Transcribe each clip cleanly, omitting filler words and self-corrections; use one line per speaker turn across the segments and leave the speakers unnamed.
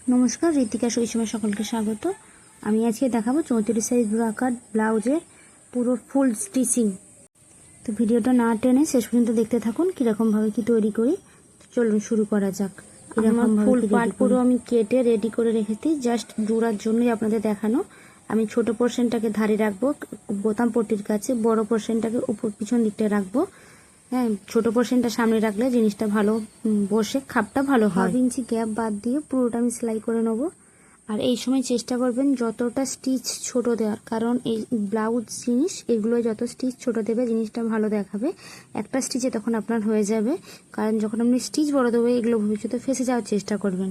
নমস্কার, ঋতিকা শৈশবে সকলকে স্বাগত। আমি আজকে দেখাবো 34 সাইজ ব্রাকার ব্লাউজের পুরো ফুল স্টিচিং। তো ভিডিওটা না টেনে শেষ পর্যন্ত দেখতে থাকুন কীরকমভাবে কি তৈরি করি। চলুন শুরু করা যাক। এরকম ফুল পার্ট পুরো আমি কেটে রেডি করে রেখেছি, জাস্ট জোড়ার জন্যই আপনাদের দেখানো। আমি ছোট পোর্শনটাকে ধারে রাখবো বোতাম পট্টির কাছে, বড় পোর্শনটাকে উপর পিছন দিকটা রাখবো। হ্যাঁ, ছোট পোর্শনটা সামনে রাখলে জিনিসটা ভালো বসে, খাপটা ভালো হয়। 1/2 ইঞ্চি গ্যাপ বাদ দিয়ে পুরোটা আমি সেলাই করে নেব। আর এই সময় চেষ্টা করবেন যতটা স্টিচ ছোট দেওয়ার, কারণ এই ব্লাউজ জিনিস এগুলো যত স্টিচ ছোট দেবে জিনিসটা ভালো দেখাবে। একটা স্টিচে তখন আপনার হয়ে যাবে, কারণ যখন আপনি স্টিচ বড় দেবে এগুলো ভবিষ্যতে ফেসে যাওয়ার চেষ্টা করবেন।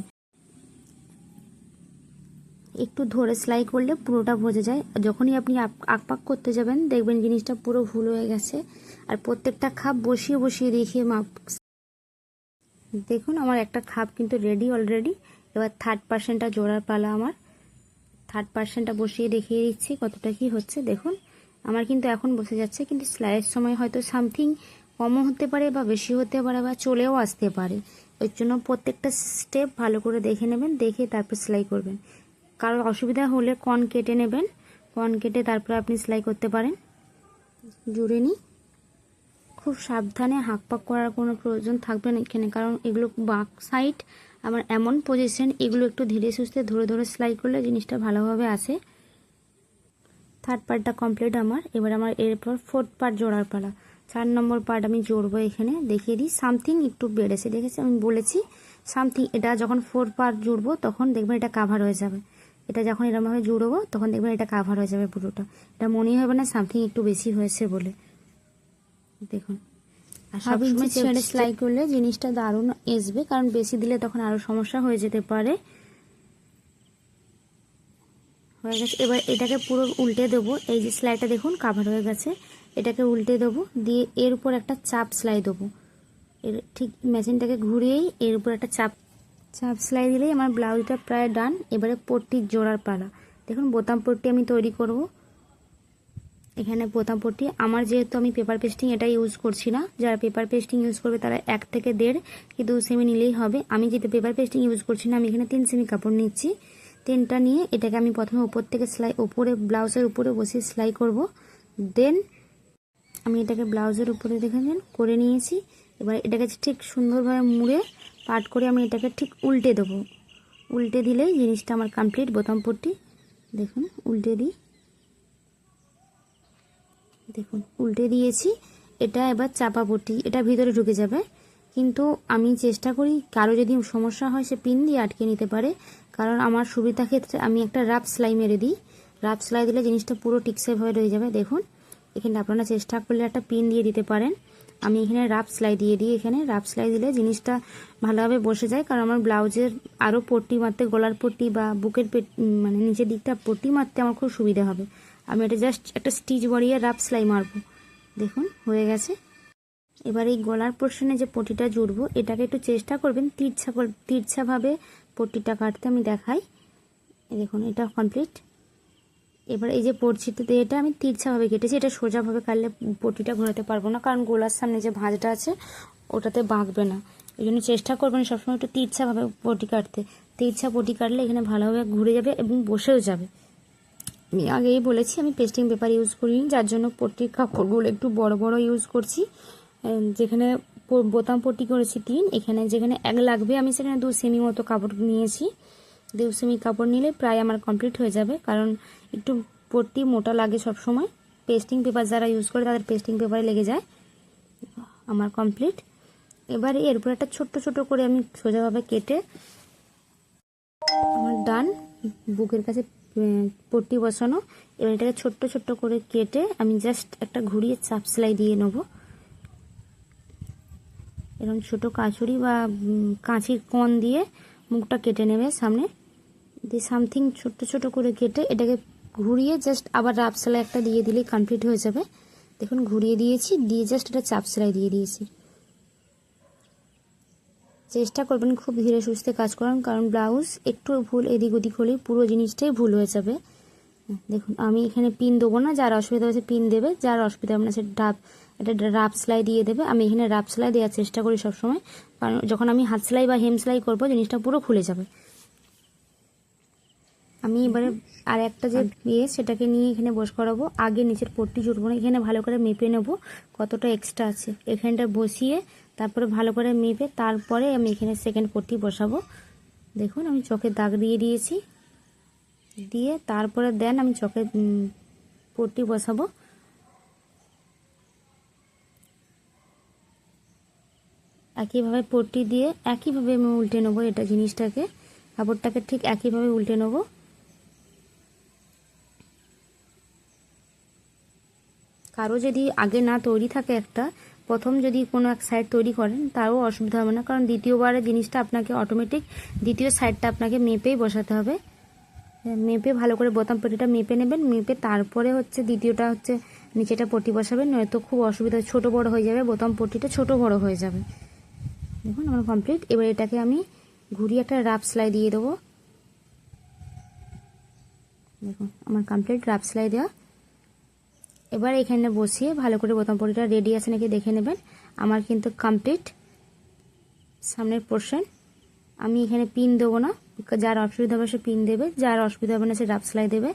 একটু ধরে সেলাই করলে পুরোটা বোঝা যায়। যখনই আপনি আকপাক করতে যাবেন দেখবেন জিনিসটা পুরো ভুল হয়ে গেছে। আর প্রত্যেকটা খাপ বসিয়ে বসিয়ে দেখিয়ে মাপ। দেখুন আমার একটা খাপ কিন্তু রেডি অলরেডি। এবার 3/3টা জোড়ার পালা। আমার 3/3টা বসিয়ে দেখিয়ে দিচ্ছি কতটা কি হচ্ছে। দেখুন আমার কিন্তু এখন বসে যাচ্ছে, কিন্তু সেলাইয়ের সময় হয়তো সামথিং কমও হতে পারে বা বেশি হতে পারে বা চলেও আসতে পারে। ওই জন্য প্রত্যেকটা স্টেপ ভালো করে দেখে নেবেন, দেখে তারপর সেলাই করবেন। কারোর অসুবিধা হলে কন কেটে নেবেন, কন কেটে তারপরে আপনি সেলাই করতে পারেন। জুড়ে নিই, খুব সাবধানে হাঁকপাক করার কোনো প্রয়োজন থাকবে না এখানে, কারণ এগুলো বাঁক সাইড আমার এমন পজিশন, এগুলো একটু ধীরে সুস্থে ধরে ধরে সেলাই করলে জিনিসটা ভালোভাবে আসে। 3rd পার্টটা কমপ্লিট আমার। এবার আমার এরপর 4th পার্ট জোড়ার পালা। 4 নম্বর পার্ট আমি জোড়বো। এখানে দেখিয়ে দিই সামথিং একটু বেড়েছে, দেখেছি আমি বলেছি সামথিং। এটা যখন 4 পার্ট জুড়বো তখন দেখবেন এটা কাভার হয়ে যাবে। এটা যখন এরকমভাবে জুড়বো তখন দেখবেন এটা কাভার হয়ে যাবে পুরোটা। এটা মনেই হবে না সামথিং একটু বেশি হয়েছে বলে। দেখুন, আর সবসময় ছেড়ে সেলাই করলে জিনিসটা দারুণ আসবে, কারণ বেশি দিলে তখন আরও সমস্যা হয়ে যেতে পারে। হয়ে গেছে। এবার এটাকে পুরো উল্টে দেবো। এই যে সেলাইটা দেখুন কাভার হয়ে গেছে, এটাকে উল্টে দেবো, দিয়ে এর উপর একটা চাপ সেলাই দেবো। এর ঠিক মেশিনটাকে ঘুরিয়েই এর উপর একটা চাপ সেলাই দিলেই আমার ব্লাউজটা প্রায় ডান। এবারে পট্টির জোড়ার পালা। দেখুন বোতাম পট্টি আমি তৈরি করব। এখানে বোতাম পট্টি আমার, যেহেতু আমি পেপার পেস্টিং এটা ইউজ করছি না, যারা পেপার পেস্টিং ইউজ করবে তারা 1 থেকে 1.5 কি 2 সেমি নিলেই হবে। আমি যেহেতু পেপার পেস্টিং ইউজ করছি না, আমি এখানে 3 সেমি কাপড় নিচ্ছি। 3টা নিয়ে এটাকে আমি প্রথমে উপর থেকে সেলাই, উপরে ব্লাউজের উপরে বসিয়ে সেলাই করব। দেন আমি এটাকে ব্লাউজের উপরে দেখেছেন করে নিয়েছি। এবার এটাকে ঠিক সুন্দরভাবে মুড়ে পাট করে আমি এটাকে ঠিক উল্টে দেবো। উল্টে দিলেই জিনিসটা আমার কমপ্লিট। বোতাম পট্টি দেখুন উল্টে দিই, দেখুন উল্টে দিয়েছি। এটা এবার চাপা পট্টি, এটা ভিতরে ঢুকে যাবে, কিন্তু আমি চেষ্টা করি কারো যদি সমস্যা হয় সে পিন দিয়ে আটকে নিতে পারে, কারণ আমার সুবিধা ক্ষেত্রে আমি একটা রাফ সেলাই মেরে দিই। রাফ সেলাই দিলে জিনিসটা পুরো টিকসে হয়ে রয়ে যাবে। দেখুন এখানে আপনারা চেষ্টা করলে একটা পিন দিয়ে দিতে পারেন। আমি এখানে রাফ সেলাই দিয়ে দিই। এখানে রাফ সেলাই দিলে জিনিসটা ভালোভাবে বসে যায়, কারণ আমার ব্লাউজের আরও পট্টি মারতে, গলার পট্টি বা বুকের মানে নিচের দিকটা পট্টি মারতে আমার খুব সুবিধা হবে। আমি এটা জাস্ট একটা স্টিচ বড়িয়ে রাফ সেলাই মারবো। দেখুন হয়ে গেছে। এবার এই গলার পোর্শনে যে পট্টিটা জুড়বো এটাকে একটু চেষ্টা করবেন তিরছাভাবে পট্টিটা কাটতে। আমি দেখাই, দেখুন এটা কমপ্লিট। এবার এই যে পট্টিতে এটা আমি তিরছাভাবে কেটেছি, এটা সোজাভাবে কাটলে পট্টিটা ঘোরাতে পারবো না, কারণ গলার সামনে যে ভাঁজটা আছে ওটাতে বাঁকবে না। এই জন্য চেষ্টা করবেন সবসময় একটু তিরছাভাবে পট্টি কাটতে। তিরছা পট্টি কাটলে এখানে ভালোভাবে ঘুরে যাবে এবং বসেও যাবে। আমি আগেই বলেছি আমি পেস্টিং পেপার ইউজ করিনি, যার জন্য পট্টির কাপড়গুলো একটু বড় বড় ইউজ করছি। যেখানে বোতাম পট্টি করেছি 3, এখানে যেখানে 1 লাগবে আমি সেখানে 2 সেমি মতো কাপড় নিয়েছি। 2 সেমি কাপড় নিলে প্রায় আমার কমপ্লিট হয়ে যাবে, কারণ একটু পট্টি মোটা লাগে সব সময়। পেস্টিং পেপার যারা ইউজ করে তাদের পেস্টিং পেপারে লেগে যায়। আমার কমপ্লিট। এবারে এর উপর একটা ছোট্ট ছোট করে আমি সোজাভাবে কেটে আমার ডান। বুকের কাছে পট্টি বসানো। এবার এটাকে ছোট্ট ছোট্ট করে কেটে আমি জাস্ট একটা ঘুরিয়ে চাপ সেলাই দিয়ে নেব। এরকম ছোট কাঁচুরি বা কাঁচির কোণ দিয়ে মুখটা কেটে নেবে সামনে দিয়ে, সামথিং ছোট্ট ছোট করে কেটে এটাকে ঘুরিয়ে জাস্ট আবার রাফ সেলাই একটা দিয়ে দিলেই কমপ্লিট হয়ে যাবে। দেখুন ঘুরিয়ে দিয়েছি, দিয়ে জাস্ট এটা চাপ সেলাই দিয়ে দিয়েছি। চেষ্টা করবেন খুব ধীরে সুস্থে কাজ করান, কারণ ব্লাউজ একটু ভুল এদিক ওদিক হলেই পুরো জিনিসটাই ভুল হয়ে যাবে। দেখুন আমি এখানে পিন দেবো না, যার অসুবিধা হয়েছে পিন দেবে, যার অসুবিধা হবে না সে এটা রাফ সেলাই দিয়ে দেবে। আমি এখানে রাফ সেলাই দেওয়ার চেষ্টা করি সবসময়, কারণ যখন আমি হাত সেলাই বা হেম সেলাই করবো জিনিসটা পুরো খুলে যাবে। আমি এবারে আর একটা যে সেটাকে নিয়ে এখানে বস করাবো। আগে নিচের পট্টি জুড়বো না, এখানে ভালো করে মেপে নেব কতটা এক্সট্রা আছে, এখানটা বসিয়ে তারপরে ভালো করে মেপে তারপরে আমি এখানে সেকেন্ড পট্টি বসাবো। দেখুন আমি চোখে দাগ দিয়ে দিয়েছি, দিয়ে তারপরে দেন আমি চোখে পট্টি বসাবো। একইভাবে পট্টি দিয়ে একইভাবে আমি উল্টে নেবো, এটা জিনিসটাকে কাপড়টাকে ঠিক একইভাবে উল্টে নেবো। কারো যদি আগে না তৈরি থাকে একটা, প্রথম যদি কোনো এক সাইড তৈরি করেন তারও অসুবিধা হবে না, কারণ দ্বিতীয়বারে জিনিসটা আপনাকে অটোমেটিক দ্বিতীয় সাইডটা আপনাকে মেপেই বসাতে হবে। মেপে ভালো করে বোতাম পট্টিটা মেপে নেবেন, মেপে তারপরে হচ্ছে দ্বিতীয়টা হচ্ছে নিচেটা পট্টি বসাবেন, নয়তো খুব অসুবিধা, ছোট বড় হয়ে যাবে, বোতাম পট্টিটা ছোট বড় হয়ে যাবে। দেখুন আমার কমপ্লিট। এবার এটাকে আমি ঘুরিয়ে একটা রাফ সেলাই দিয়ে দেবো। দেখুন আমার কমপ্লিট রাফ সেলাই দেওয়া। এবার এখানে বসিয়ে ভালো করে বোতাম পট্টিটা রেডি আছে নাকি দেখে নেবেন। আমার কিন্তু কমপ্লিট সামনের পোর্শন। আমি এখানে পিন দেবো না, যার অসুবিধা হবে সে পিন দেবে, যার অসুবিধা হবে না সে রাফ সেলাই দেবে।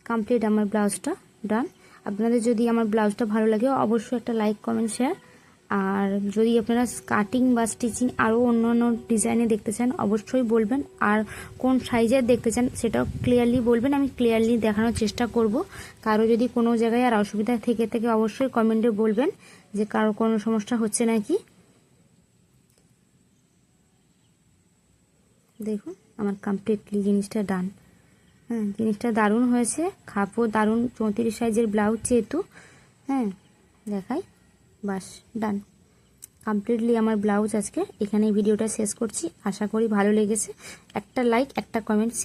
কমপ্লিট আমার ব্লাউজটা ডান। আপনাদের যদি আমার ব্লাউজটা ভালো লাগে অবশ্যই একটা লাইক কমেন্ট শেয়ার, আর যদি আপনারা কাটিং বা স্টিচিং আরও অন্য অন্য ডিজাইনে দেখতে চান অবশ্যই বলবেন, আর কোন সাইজের দেখতে চান সেটাও ক্লিয়ারলি বলবেন, আমি ক্লিয়ারলি দেখানোর চেষ্টা করব। কারো যদি কোনো জায়গায় আর অসুবিধা থেকে অবশ্যই কমেন্টে বলবেন যে কারো কোনো সমস্যা হচ্ছে নাকি। দেখুন আমার কমপ্লিটলি জিনিসটা ডান। হ্যাঁ জিনিসটা দারুণ হয়েছে, খাপও দারুণ, 34 সাইজের ব্লাউজ যেহেতু। হ্যাঁ দেখাই, বাস ডান কমপ্লিটলি আমার ব্লাউজ। আজকে এখানেই ভিডিওটা শেষ করছি, আশা করি ভালো লেগেছে। একটা লাইক একটা কমেন্ট শেয়ার।